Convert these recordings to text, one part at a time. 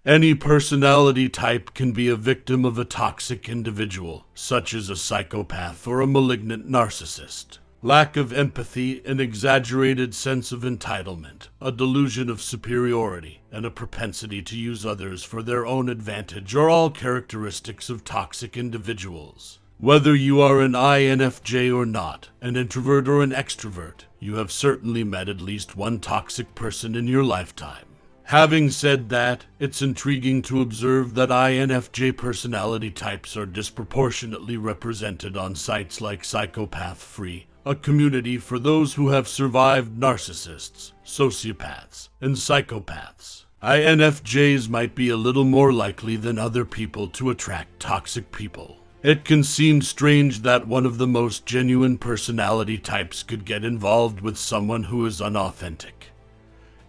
Any personality type can be a victim of a toxic individual, such as a psychopath or a malignant narcissist. Lack of empathy, an exaggerated sense of entitlement, a delusion of superiority, and a propensity to use others for their own advantage are all characteristics of toxic individuals. Whether you are an INFJ or not, an introvert or an extrovert, you have certainly met at least one toxic person in your lifetime. Having said that, it's intriguing to observe that INFJ personality types are disproportionately represented on sites like Psychopath Free, a community for those who have survived narcissists, sociopaths, and psychopaths. INFJs might be a little more likely than other people to attract toxic people. It can seem strange that one of the most genuine personality types could get involved with someone who is unauthentic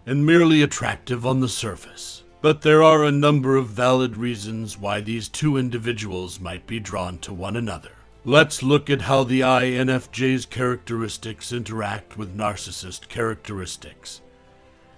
and merely attractive on the surface. But there are a number of valid reasons why these two individuals might be drawn to one another. Let's look at how the INFJ's characteristics interact with narcissist characteristics,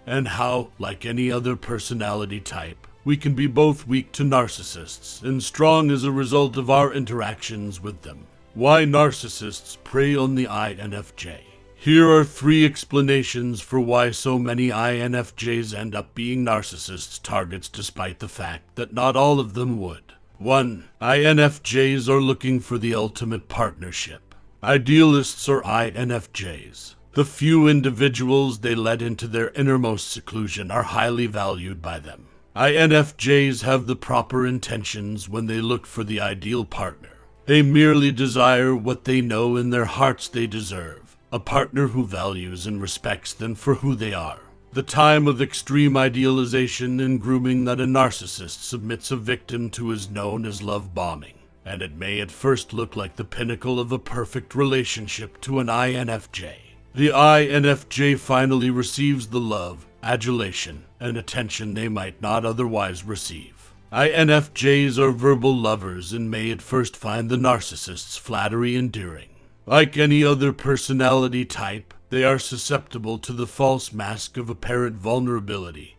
and how, like any other personality type, we can be both weak to narcissists and strong as a result of our interactions with them. Why narcissists prey on the INFJ. Here are 3 explanations for why so many INFJs end up being narcissists' targets despite the fact that not all of them would. 1. INFJs are looking for the ultimate partnership. Idealists are INFJs. The few individuals they let into their innermost seclusion are highly valued by them. INFJs have the proper intentions when they look for the ideal partner. They merely desire what they know in their hearts they deserve. A partner who values and respects them for who they are. The time of extreme idealization and grooming that a narcissist submits a victim to is known as love bombing, and it may at first look like the pinnacle of a perfect relationship to an INFJ. The INFJ finally receives the love, adulation, and attention they might not otherwise receive. INFJs are verbal lovers and may at first find the narcissist's flattery endearing. Like any other personality type, they are susceptible to the false mask of apparent vulnerability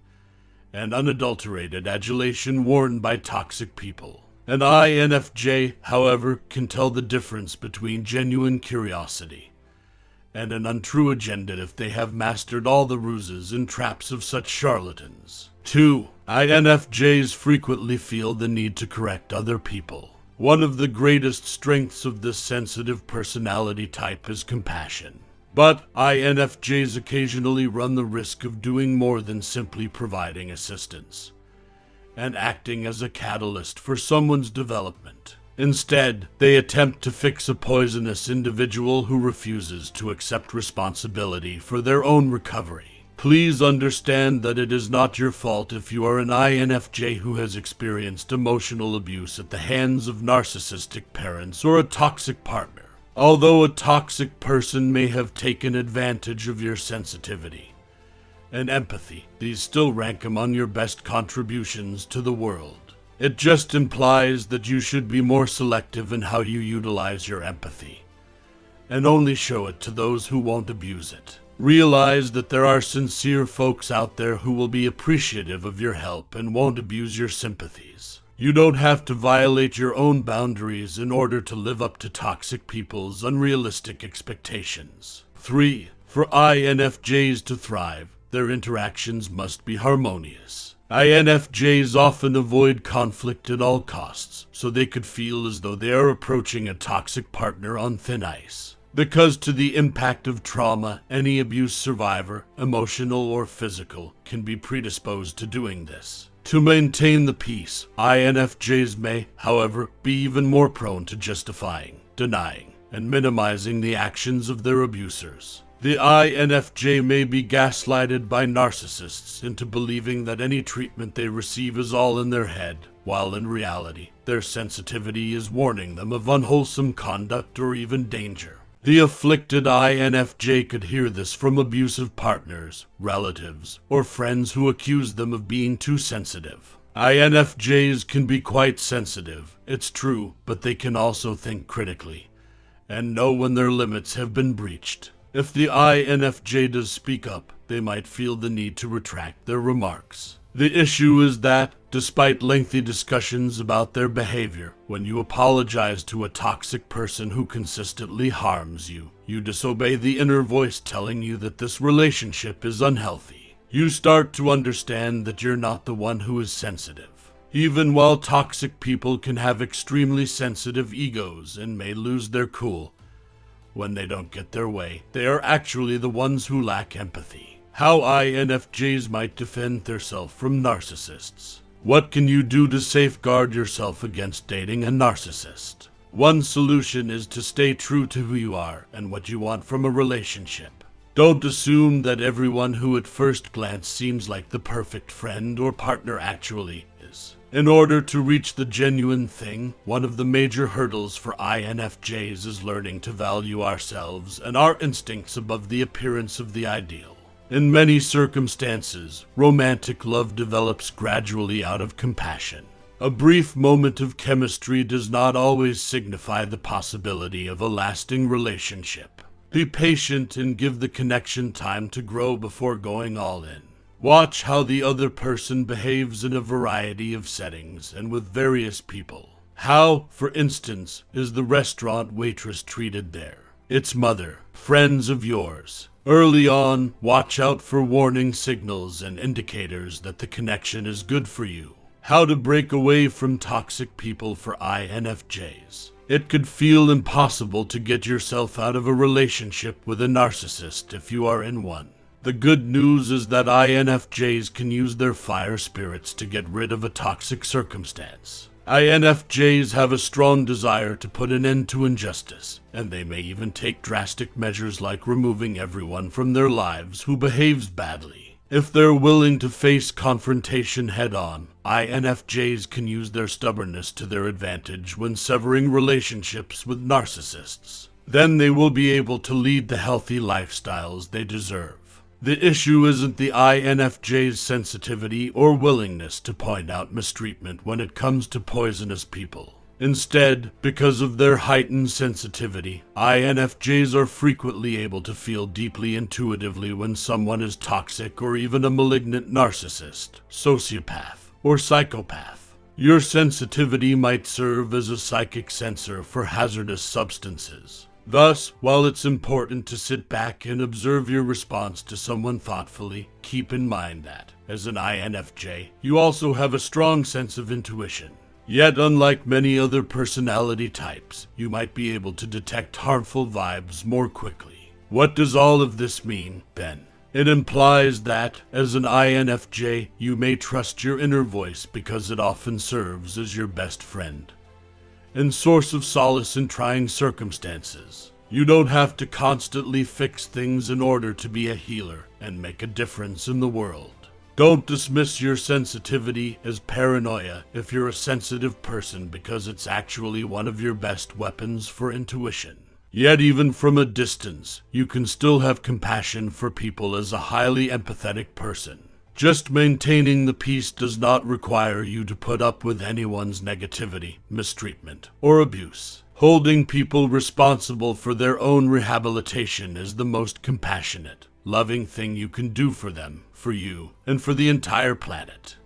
and unadulterated adulation worn by toxic people. An INFJ, however, can tell the difference between genuine curiosity and an untrue agenda if they have mastered all the ruses and traps of such charlatans. 2. INFJs frequently feel the need to correct other people. One of the greatest strengths of this sensitive personality type is compassion. But INFJs occasionally run the risk of doing more than simply providing assistance and acting as a catalyst for someone's development. Instead, they attempt to fix a poisonous individual who refuses to accept responsibility for their own recovery. Please understand that it is not your fault if you are an INFJ who has experienced emotional abuse at the hands of narcissistic parents or a toxic partner. Although a toxic person may have taken advantage of your sensitivity and empathy, these still rank among your best contributions to the world. It just implies that you should be more selective in how you utilize your empathy, and only show it to those who won't abuse it. Realize that there are sincere folks out there who will be appreciative of your help and won't abuse your sympathies. You don't have to violate your own boundaries in order to live up to toxic people's unrealistic expectations. 3. For INFJs to thrive, their interactions must be harmonious. INFJs often avoid conflict at all costs, so they could feel as though they are approaching a toxic partner on thin ice. Because to the impact of trauma, any abuse survivor, emotional or physical, can be predisposed to doing this. To maintain the peace, INFJs may, however, be even more prone to justifying, denying, and minimizing the actions of their abusers. The INFJ may be gaslighted by narcissists into believing that any treatment they receive is all in their head, while in reality, their sensitivity is warning them of unwholesome conduct or even danger. The afflicted INFJ could hear this from abusive partners, relatives, or friends who accuse them of being too sensitive. INFJs can be quite sensitive, it's true, but they can also think critically and know when their limits have been breached. If the INFJ does speak up, they might feel the need to retract their remarks. The issue is that, despite lengthy discussions about their behavior, when you apologize to a toxic person who consistently harms you, you disobey the inner voice telling you that this relationship is unhealthy. You start to understand that you're not the one who is sensitive. Even while toxic people can have extremely sensitive egos and may lose their cool when they don't get their way, they are actually the ones who lack empathy. How INFJs might defend themselves from narcissists. What can you do to safeguard yourself against dating a narcissist? One solution is to stay true to who you are and what you want from a relationship. Don't assume that everyone who at first glance seems like the perfect friend or partner actually is. In order to reach the genuine thing, one of the major hurdles for INFJs is learning to value ourselves and our instincts above the appearance of the ideal. In many circumstances, romantic love develops gradually out of compassion. A brief moment of chemistry does not always signify the possibility of a lasting relationship. Be patient and give the connection time to grow before going all in. Watch how the other person behaves in a variety of settings and with various people. How, for instance, is the restaurant waitress treated there? Its mother, friends of yours. Early on, watch out for warning signals and indicators that the connection is good for you. How to break away from toxic people for INFJs. It could feel impossible to get yourself out of a relationship with a narcissist if you are in one. The good news is that INFJs can use their fire spirits to get rid of a toxic circumstance. INFJs have a strong desire to put an end to injustice, and they may even take drastic measures like removing everyone from their lives who behaves badly. If they're willing to face confrontation head-on, INFJs can use their stubbornness to their advantage when severing relationships with narcissists. Then they will be able to lead the healthy lifestyles they deserve. The issue isn't the INFJ's sensitivity or willingness to point out mistreatment when it comes to poisonous people. Instead, because of their heightened sensitivity, INFJs are frequently able to feel deeply intuitively when someone is toxic or even a malignant narcissist, sociopath, or psychopath. Your sensitivity might serve as a psychic sensor for hazardous substances. Thus, while it's important to sit back and observe your response to someone thoughtfully, keep in mind that, as an INFJ, you also have a strong sense of intuition. Yet, unlike many other personality types, you might be able to detect harmful vibes more quickly. What does all of this mean, then? It implies that, as an INFJ, you may trust your inner voice because it often serves as your best friend and source of solace in trying circumstances. You don't have to constantly fix things in order to be a healer and make a difference in the world. Don't dismiss your sensitivity as paranoia if you're a sensitive person, because it's actually one of your best weapons for intuition. Yet even from a distance, you can still have compassion for people as a highly empathetic person. Just maintaining the peace does not require you to put up with anyone's negativity, mistreatment, or abuse. Holding people responsible for their own rehabilitation is the most compassionate, loving thing you can do for them, for you, and for the entire planet.